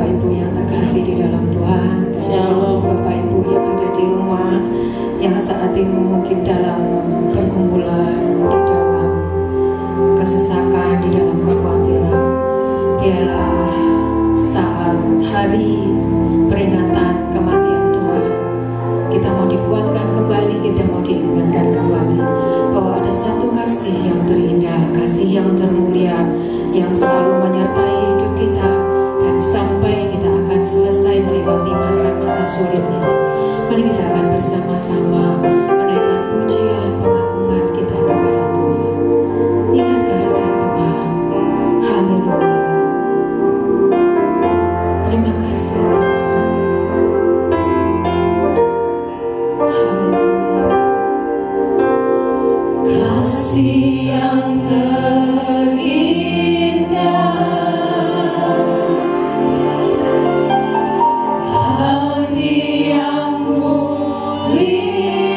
Bapak Ibu yang terkasih di dalam Tuhan. Shalom Bapak Ibu yang ada di rumah, yang saat ini mungkin dalam pergumulan, di dalam kesesakan, di dalam kekhawatiran. Biarlah saat hari peringatan kematian Tuhan, kita mau dikuatkan kembali, kita mau diingatkan kembali bahwa ada satu kasih yang terindah, kasih yang termulia, yang selalu menyertai hidup kita, dan sampai kita akan selesai melewati masa-masa sulit ini. Mari kita akan bersama-sama menaikkan pujian pengagungan kita kepada Tuhan. Ingat kasih Tuhan. Haleluya. Terima kasih Tuhan. Haleluya. Kasih yang terindah, hati yang mulia.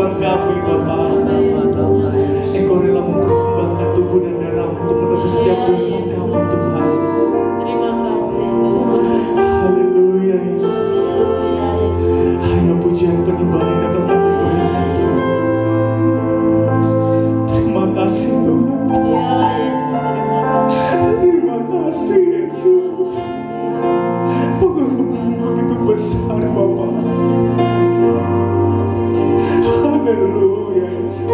buat kami Bapa. Engkau rela mempersembahkan tubuh dan darah untuk menebus setiap dosa kami Tuhan. Terima kasih Tuhan. Haleluya Yesus. Hanya pujian penyembahan yang dapat kami berikan Tuhan. Terima kasih Tuhan. Ya Yesus, terima kasih. Terima kasih Yesus. Pengorbanan begitu besar Bapa. Haleluya Yesus.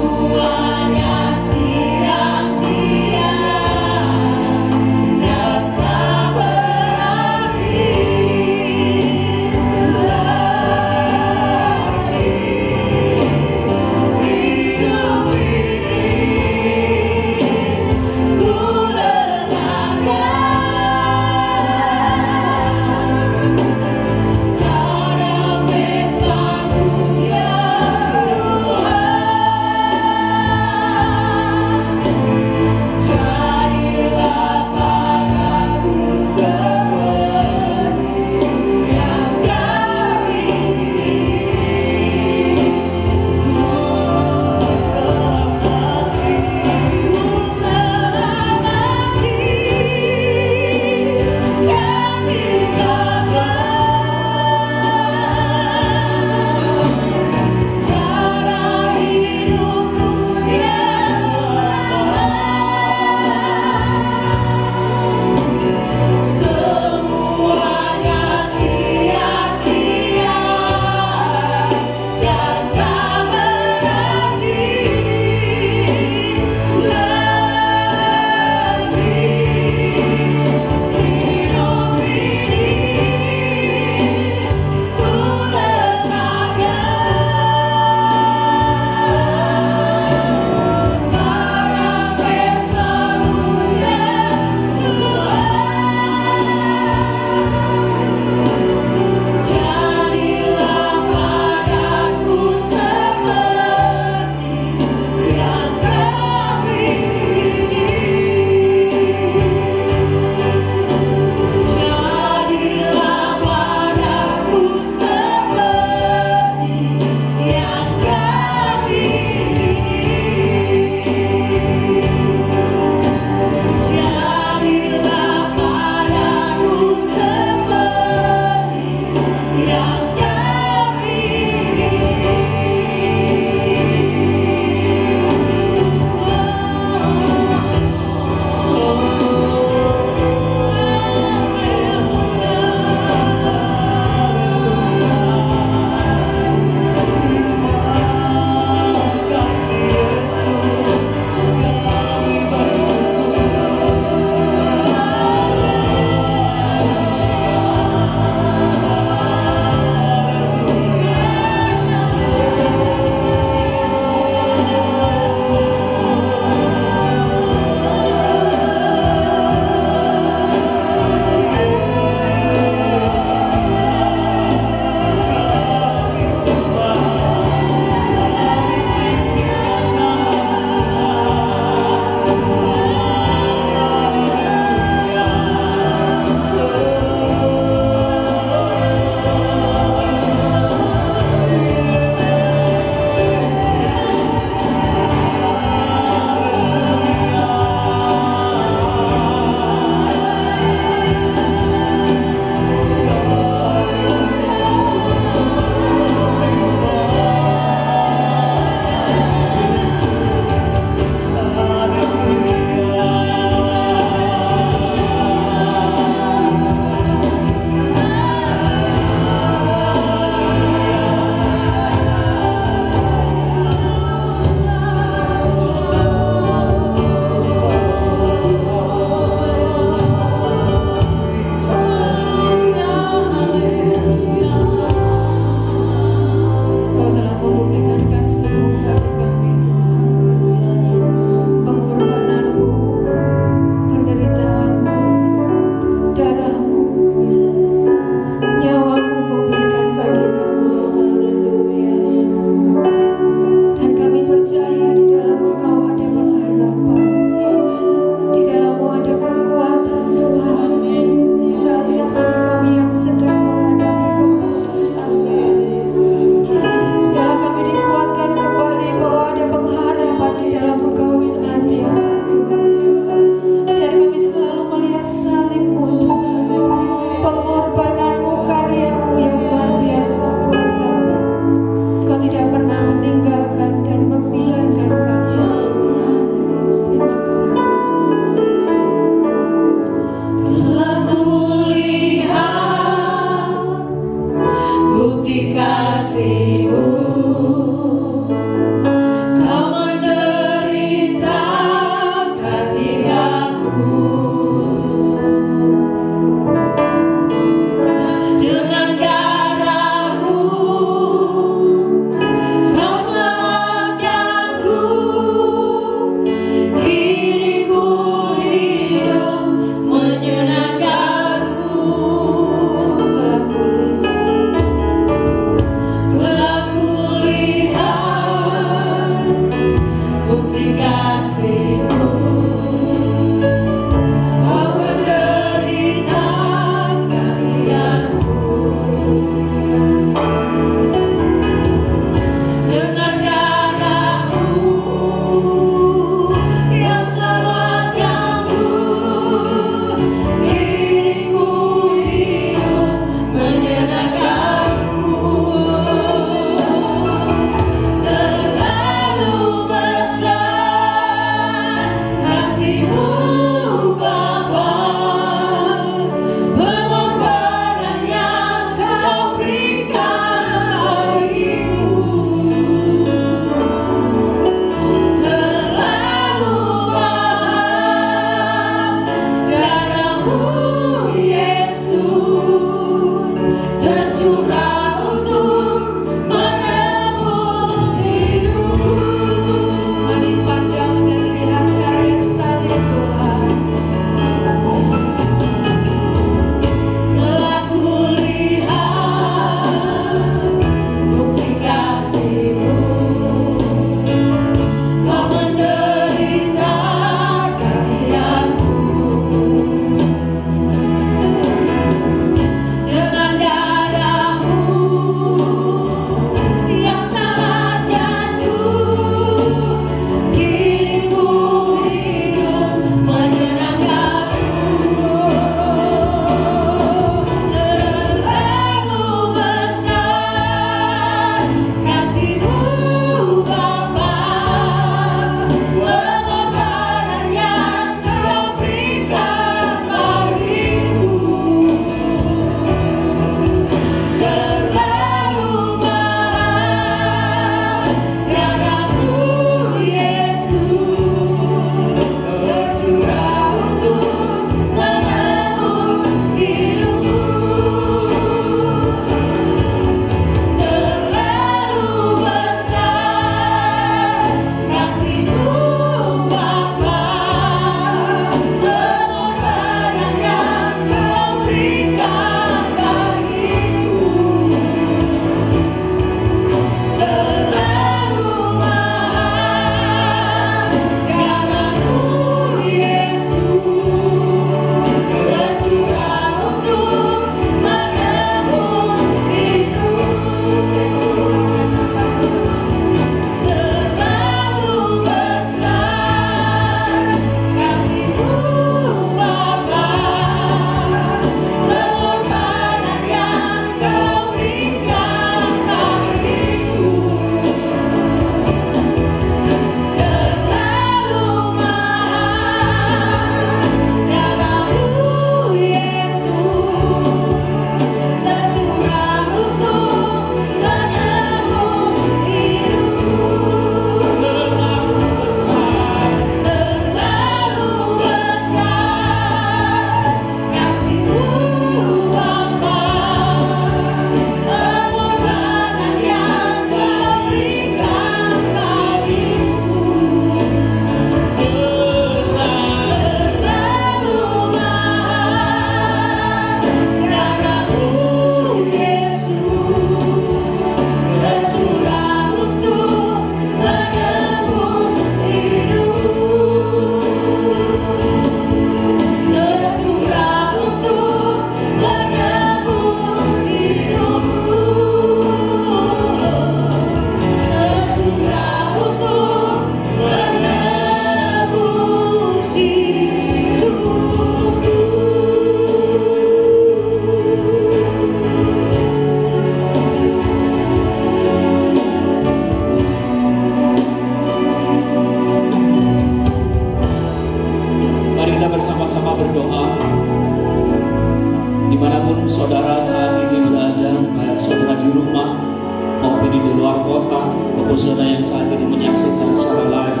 yang saat ini menyaksikan secara live,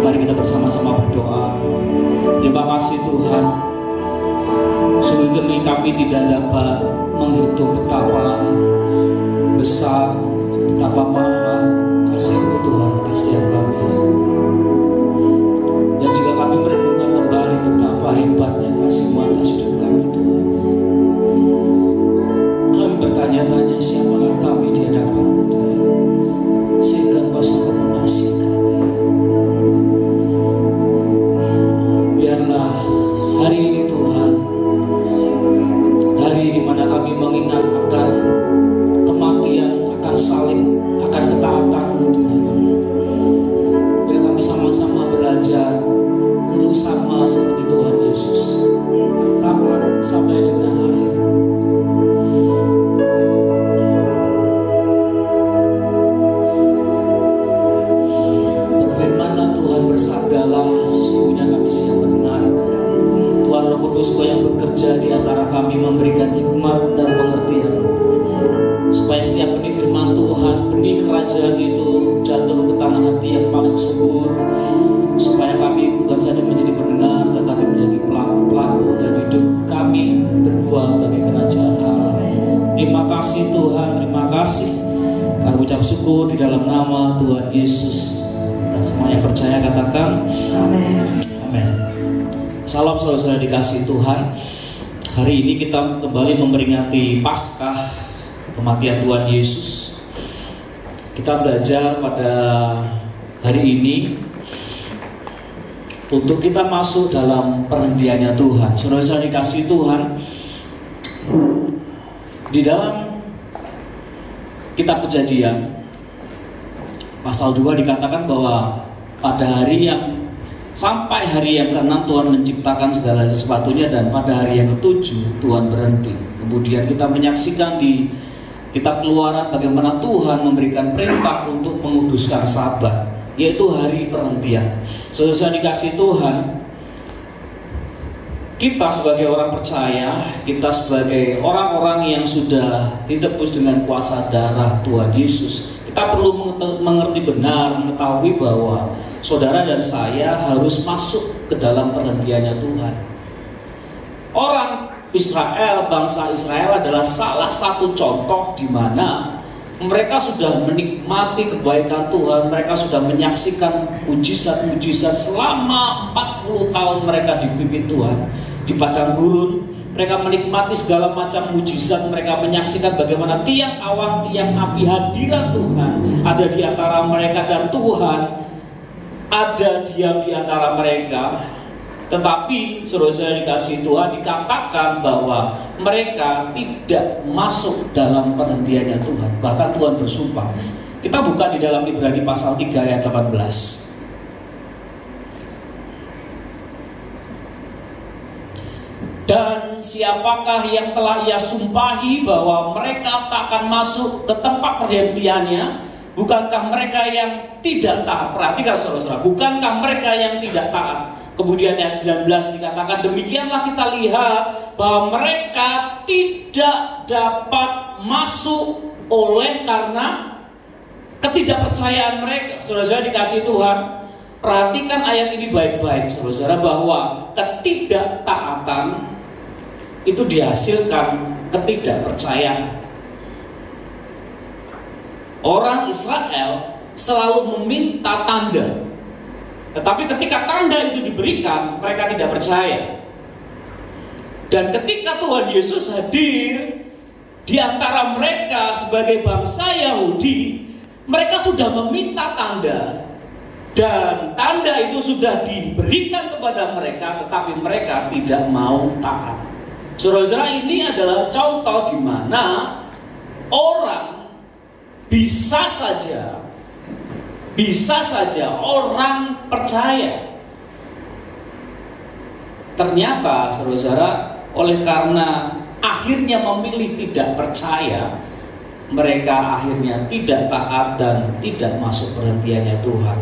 mari kita bersama-sama berdoa. Terima kasih Tuhan, sungguh kami tidak dapat menghitung betapa besar, betapa mahal kasih-Mu Tuhan atas setiap kami. Dan jika kami merenungkan kembali betapa hebatnya kasih-Mu atas hidup kami Tuhan, kami bertanya-tanya siapakah kami di hadapan-Mu Tuhan, sehingga Engkau sanggup mengasihi kami. Biarlah hari ini Tuhan, hari di mana kami mengingat akan kematian, akan salib, akan ketaatan-Mu Tuhan. Biar kami sama-sama belajar untuk sama seperti Tuhan Yesus, taat sampai dengan akhir. Berfirman-Lah Tuhan, bersabdalah, sesungguhnya kami siap mendengarkan. Tuhan Roh Kudus, Kau yang bekerja di antara kami, memberikan hikmat dan pengertian, supaya setiap benih firman Tuhan, benih kerajaan itu jatuh ke tanah hati yang paling subur, supaya kami bukan saja menjadi pendengar, tetapi menjadi pelaku-pelaku dan hidup kami berbuah bagi kerajaan Allah. Terima kasih Tuhan, terima kasih. Kami ucap syukur di dalam nama Tuhan Yesus. Dan semua yang percaya katakan Amin. amin. Salam saudara-saudara dikasihi Tuhan. Hari ini kita kembali memperingati Paskah, kematian Tuhan Yesus. Kita belajar pada hari ini untuk kita masuk dalam perhentiannya Tuhan. Saudara-saudara dikasihi Tuhan, di dalam kitab Kejadian pasal 2 dikatakan bahwa pada hari yang sampai hari yang ke-6 Tuhan menciptakan segala sesuatunya, dan pada hari yang ke-7 Tuhan berhenti. Kemudian kita menyaksikan di kitab Keluaran bagaimana Tuhan memberikan perintah untuk menguduskan Sabat, yaitu hari perhentian. Saudara dikasih Tuhan, kita sebagai orang percaya, kita sebagai orang-orang yang sudah ditebus dengan kuasa darah Tuhan Yesus, kita perlu mengerti benar, mengetahui bahwa saudara dan saya harus masuk ke dalam perhentiannya Tuhan. Orang Israel, bangsa Israel adalah salah satu contoh di mana mereka sudah menikmati kebaikan Tuhan, mereka sudah menyaksikan mujizat-mujizat selama 40 tahun mereka dipimpin Tuhan di padang gurun. Mereka menikmati segala macam mujizat, mereka menyaksikan bagaimana tiang awan, tiang api, hadirat Tuhan ada di antara mereka, dan Tuhan ada diam di antara mereka. Tetapi saudara-saudara dikasihi Tuhan, dikatakan bahwa mereka tidak masuk dalam perhentiannya Tuhan. Bahkan Tuhan bersumpah. Kita buka di dalam Ibrani pasal 3 ayat 18. Dan siapakah yang telah Ia sumpahi bahwa mereka tak akan masuk ke tempat perhentiannya? Bukankah mereka yang tidak taat? Perhatikan saudara-saudara, bukankah mereka yang tidak taat? Kemudian ayat 19 dikatakan, demikianlah kita lihat bahwa mereka tidak dapat masuk oleh karena ketidakpercayaan mereka. Saudara-saudara dikasihi Tuhan, perhatikan ayat ini baik-baik saudara-saudara, bahwa ketidaktaatan itu dihasilkan ketidakpercayaan. Orang Israel selalu meminta tanda, tetapi ketika tanda itu diberikan, mereka tidak percaya. Dan ketika Tuhan Yesus hadir di antara mereka sebagai bangsa Yahudi, mereka sudah meminta tanda, dan tanda itu sudah diberikan kepada mereka, tetapi mereka tidak mau taat. Saudara, ini adalah contoh di mana orang bisa saja orang percaya. Ternyata saudara, oleh karena akhirnya memilih tidak percaya, mereka akhirnya tidak taat dan tidak masuk perhentiannya Tuhan.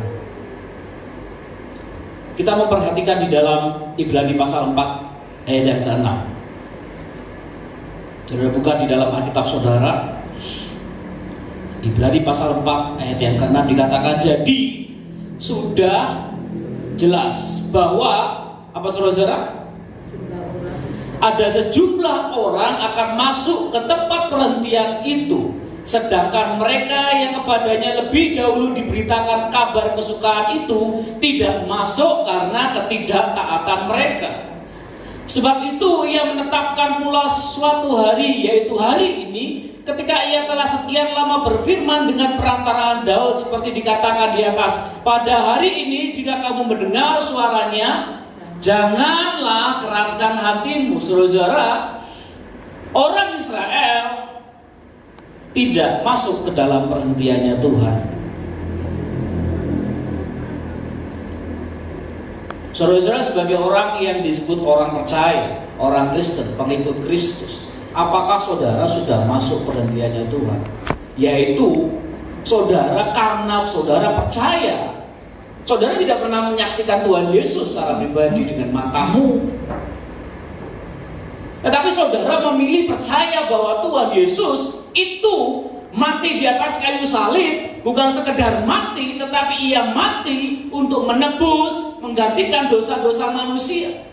Kita memperhatikan di dalam Ibrani pasal 4 ayat yang ke-6. Saudara buka di dalam Alkitab saudara. Ibrani pasal 4 ayat yang ke-6 dikatakan, jadi sudah jelas bahwa apa saudara-saudara? Ada sejumlah orang akan masuk ke tempat perhentian itu, sedangkan mereka yang kepadanya lebih dahulu diberitakan kabar kesukaan itu tidak masuk karena ketidaktaatan mereka. Sebab itu ia menetapkan pula suatu hari, yaitu hari ini, ketika ia telah sekian lama berfirman dengan perantaraan Daud seperti dikatakan di atas, pada hari ini jika kamu mendengar suaranya, janganlah keraskan hatimu. Saudara, orang Israel tidak masuk ke dalam perhentiannya Tuhan. Saudara-saudara, sebagai orang yang disebut orang percaya, orang Kristen, pengikut Kristus, apakah saudara sudah masuk perhentiannya Tuhan? Yaitu saudara karena saudara percaya, saudara tidak pernah menyaksikan Tuhan Yesus secara pribadi dengan matamu, tetapi saudara memilih percaya bahwa Tuhan Yesus itu mati di atas kayu salib, bukan sekedar mati, tetapi ia mati untuk menebus, menggantikan dosa-dosa manusia.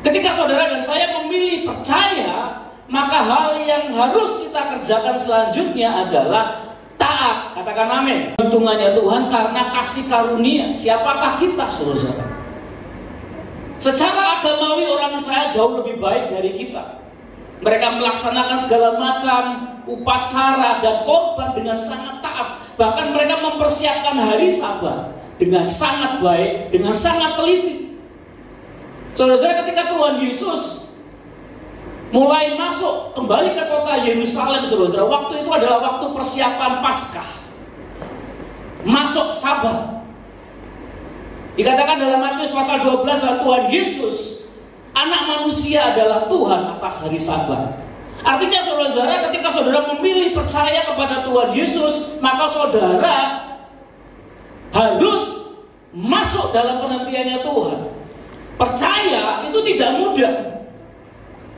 Ketika saudara dan saya memilih percaya, maka hal yang harus kita kerjakan selanjutnya adalah taat. Katakan amin. Untungannya Tuhan karena kasih karunia. Siapakah kita, saudara? Secara agamawi orang Israel jauh lebih baik dari kita. Mereka melaksanakan segala macam upacara dan korban dengan sangat taat. Bahkan mereka mempersiapkan hari Sabat dengan sangat baik, dengan sangat teliti. Saudara-saudara, ketika Tuhan Yesus mulai masuk kembali ke kota Yerusalem, saudara-saudara, waktu itu adalah waktu persiapan Paskah, masuk Sabat. Dikatakan dalam Matius pasal 12, Tuhan Yesus, anak manusia adalah Tuhan atas hari Sabat. Artinya saudara-saudara, ketika saudara memilih percaya kepada Tuhan Yesus, maka saudara harus masuk dalam perhentiannya Tuhan. Percaya itu tidak mudah,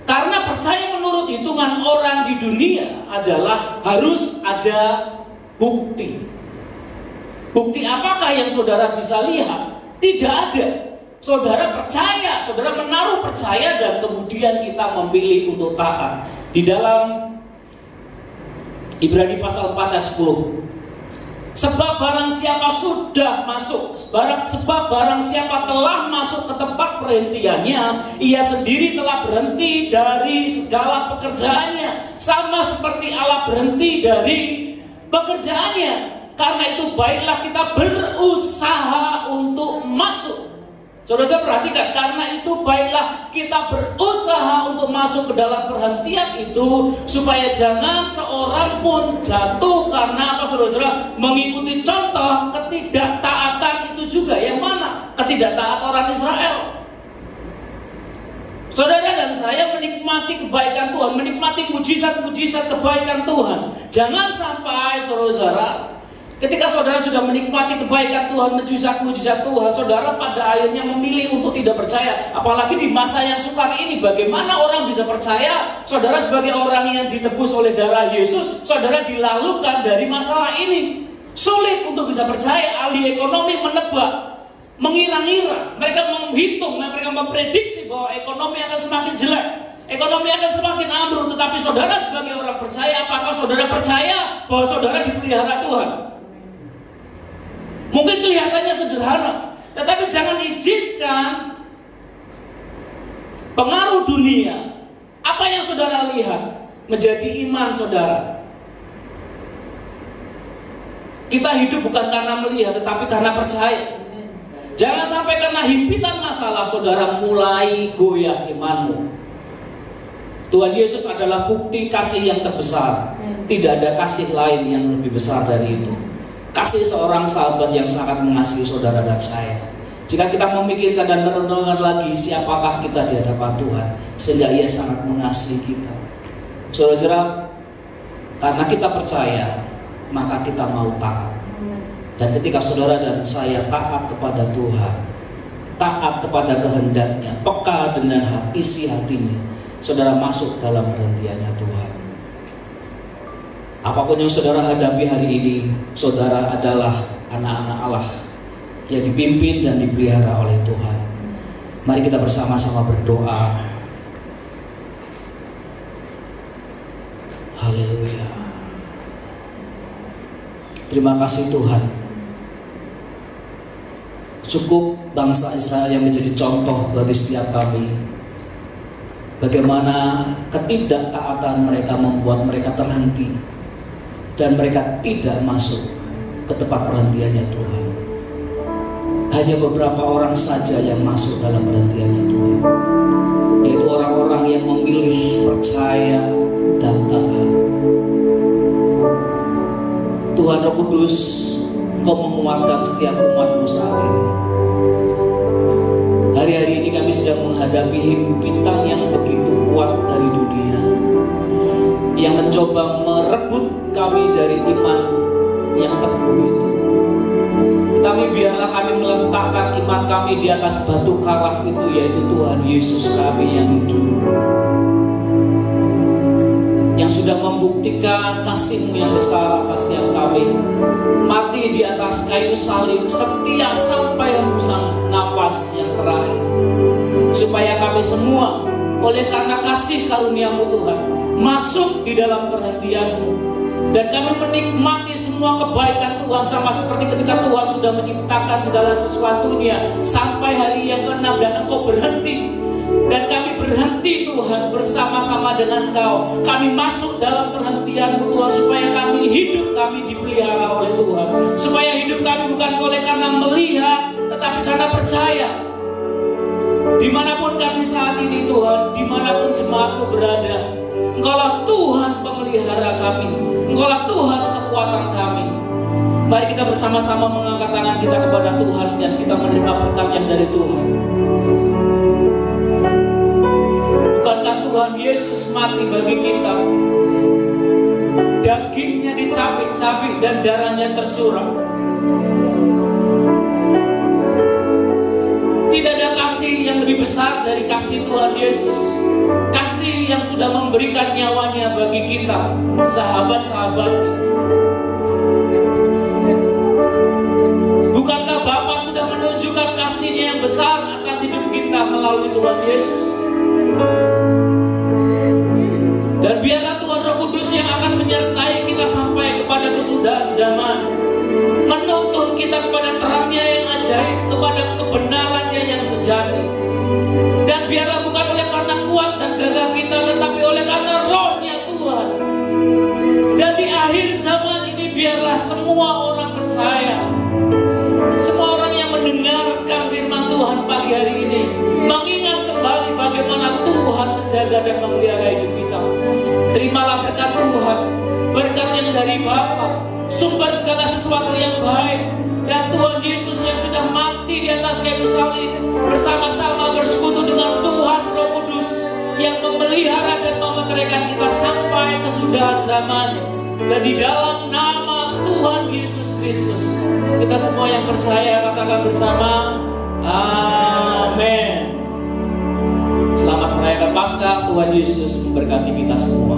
karena percaya menurut hitungan orang di dunia adalah harus ada bukti. Bukti apakah yang saudara bisa lihat? Tidak ada. Saudara percaya, saudara menaruh percaya, dan kemudian kita memilih untuk taat. Di dalam Ibrani pasal 4 ayat 10, sebab barang siapa sudah masuk, sebab barang siapa telah masuk ke tempat perhentiannya, ia sendiri telah berhenti dari segala pekerjaannya, sama seperti Allah berhenti dari pekerjaannya. Karena itu baiklah kita berusaha untuk masuk. Saudara perhatikan, karena itu baiklah kita berusaha untuk masuk ke dalam perhentian itu, supaya jangan seorang pun jatuh karena apa, saudara? Mengikuti contoh ketidaktaatan itu juga. Yang mana? Ketidaktaatan orang Israel. Saudara dan saya menikmati kebaikan Tuhan, menikmati mujizat-mujizat kebaikan Tuhan. Jangan sampai saudara, ketika saudara sudah menikmati kebaikan Tuhan, mujizat-mujizat Tuhan, saudara pada akhirnya memilih untuk tidak percaya. Apalagi di masa yang sukar ini, bagaimana orang bisa percaya? Saudara sebagai orang yang ditebus oleh darah Yesus, saudara dilalukan dari masalah ini. Sulit untuk bisa percaya. Ahli ekonomi menebak, mengira-ngira, mereka menghitung, mereka memprediksi bahwa ekonomi akan semakin jelek, ekonomi akan semakin ambruk. Tetapi saudara sebagai orang percaya, apakah saudara percaya bahwa saudara dipelihara Tuhan? Mungkin kelihatannya sederhana, tetapi jangan izinkan pengaruh dunia, apa yang saudara lihat, menjadi iman saudara. Kita hidup bukan karena melihat, tetapi karena percaya. Jangan sampai karena himpitan masalah saudara mulai goyah imanmu. Tuhan Yesus adalah bukti kasih yang terbesar. Tidak ada kasih lain yang lebih besar dari itu. Kasih seorang sahabat yang sangat mengasihi saudara dan saya. Jika kita memikirkan dan merenungkan lagi siapakah kita di hadapan Tuhan, sehingga Ia sangat mengasihi kita. Saudara-saudara, karena kita percaya, maka kita mau taat. Dan ketika saudara dan saya taat kepada Tuhan, taat kepada kehendaknya, peka dengan isi hatinya, saudara masuk dalam perhentiannya Tuhan. Apapun yang saudara hadapi hari ini, saudara adalah anak-anak Allah yang dipimpin dan dipelihara oleh Tuhan. Mari kita bersama-sama berdoa. Haleluya. Terima kasih Tuhan. Cukup bangsa Israel yang menjadi contoh bagi setiap kami. Bagaimana ketidaktaatan mereka membuat mereka terhenti dan mereka tidak masuk ke tempat perhentiannya Tuhan. Hanya beberapa orang saja yang masuk dalam perhentiannya Tuhan, yaitu orang-orang yang memilih percaya dan taat. Tuhan Roh Kudus, Engkau menguatkan setiap umat-Mu saat ini. Hari-hari ini kami sedang menghadapi himpitan yang begitu kuat dari dunia, yang mencoba merebut kami dari iman yang teguh itu. Tapi biarlah kami meletakkan iman kami di atas batu karang itu, yaitu Tuhan Yesus kami yang hidup, yang sudah membuktikan kasih-Mu yang besar atas setiap kami, mati di atas kayu salib, setia sampai hembusan nafas yang terakhir, supaya kami semua oleh karena kasih karunia-Mu Tuhan masuk di dalam perhentian-Mu. Dan kami menikmati semua kebaikan Tuhan, sama seperti ketika Tuhan sudah menciptakan segala sesuatunya sampai hari yang ke-6 dan Engkau berhenti. Dan kami berhenti Tuhan bersama-sama dengan Engkau. Kami masuk dalam perhentian-Mu Tuhan, supaya kami hidup kami dipelihara oleh Tuhan. Supaya hidup kami bukan oleh karena melihat, tetapi karena percaya. Dimanapun kami saat ini Tuhan, dimanapun jemaat-Mu berada, Engkaulah Tuhan pemelihara kami, Engkaulah Tuhan kekuatan kami. Mari kita bersama-sama mengangkat tangan kita kepada Tuhan dan kita menerima berkat yang dari Tuhan. Bukankah Tuhan Yesus mati bagi kita? Dagingnya dicabik-cabik dan darahnya tercurah. Tidak ada kasih yang lebih besar dari kasih Tuhan Yesus. Kasih yang sudah memberikan nyawanya bagi kita, sahabat-sahabatnya. Bukankah Bapa sudah menunjukkan kasih-Nya yang besar atas hidup kita melalui Tuhan Yesus? Dan biarlah Tuhan Roh Kudus yang akan menyertai kita sampai kepada kesudahan zaman, menuntun kita kepada terangnya yang ajaib, kepada kebenarannya yang sejati. Dan biarlah bukan oleh karena kuat dan gagah kita, tetapi oleh karena Roh-Nya Tuhan. Dan di akhir zaman ini biarlah semua orang percaya, semua orang yang mendengarkan firman Tuhan pagi hari ini mengingat kembali bagaimana Tuhan menjaga dan memelihara hidup kita. Terimalah berkat Tuhan, berkat yang dari Bapa, sumber segala sesuatu yang baik, dan Tuhan Yesus yang sudah mati di atas kayu salib, bersama-sama bersekutu dengan Tuhan Roh Kudus yang memelihara dan memeteraikan kita sampai kesudahan zaman. Dan di dalam nama Tuhan Yesus Kristus, kita semua yang percaya katakan bersama, amin. Selamat merayakan Paskah. Tuhan Yesus memberkati kita semua.